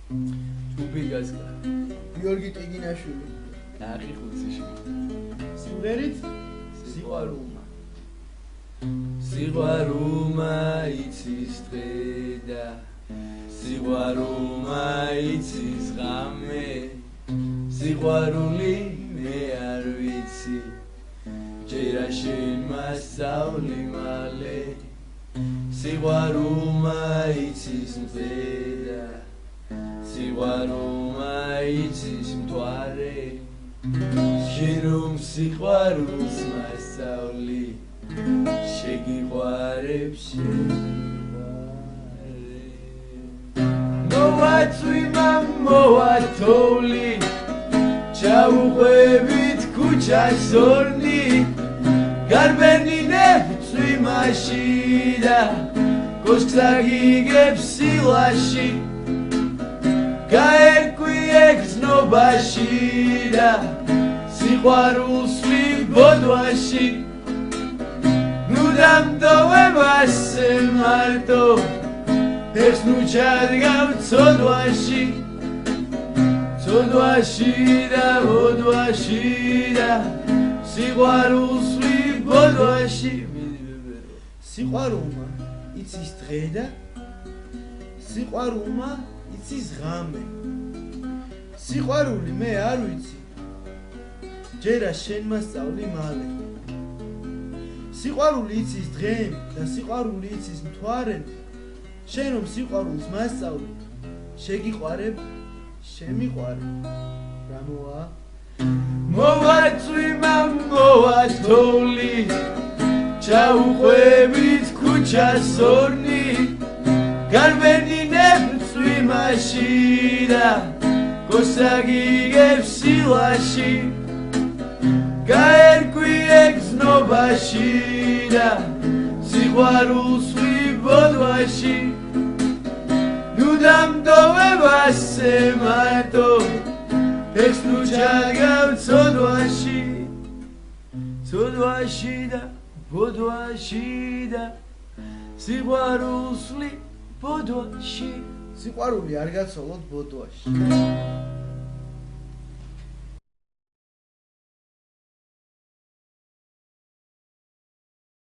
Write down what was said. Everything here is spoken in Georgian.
ჯუბი გასკა გიორგი ტიგინაშვილი ნახი ხუთში სიმღერით სიყვარულმა სიყვარულმა იცის დღე და სიყვარულმა იცის ღამე სიყვარული მე არ ვიცი ჯერა შენ მასწავლი მალე სიყვარულმა იცის მზე და სიყვარულმა იცის მთვარე შენ რომ სიყვარულს მასწავლი შეგიყვარებ მოვაწვი მოვათოვლი ჩავუყვებით ქუჩას ორნი გარბენინებ წვიმაში და კოშკს აგიგებ სილაში გაერკვი ეგზნობაში და სიყვარულს ვიბოდვაში ნუ დამტოვებ ასე მარტო ეხს ნუ ჩადგავ ცოდვაში ცოდვაში და ბოდვაში და სიყვარულს ვიბოდვაში სიყვარულმა იცის დღე და სიყვარულმა იცის ღამე სიყვარული მე არ ვიცი ჯერა შენ მასწავლი მალე სიყვარული იცის დღემ და სიყვარული იცის მთვარემ შენ რომ სიყვარულს მასწავლი შეგიყვარებ შემიყვარე რა მოა მოვაწვი მოვათოვლი ჩავუყვებით ქუჩას ორნი გარბენინებ წვიმაში და კოშკს აგიგებ სილაში გაერკვი ეგზნობაში და სიყვარულს ვიბოდვაში ნუ დამტოვებ ასე მარტო ეხს ნუ ჩადგავ ცოდვაში ცოდვაში და ბოდვაში და სიყვარულს ვიბოდვაში სიყვარული არ გაცოლოთ ბოდვაში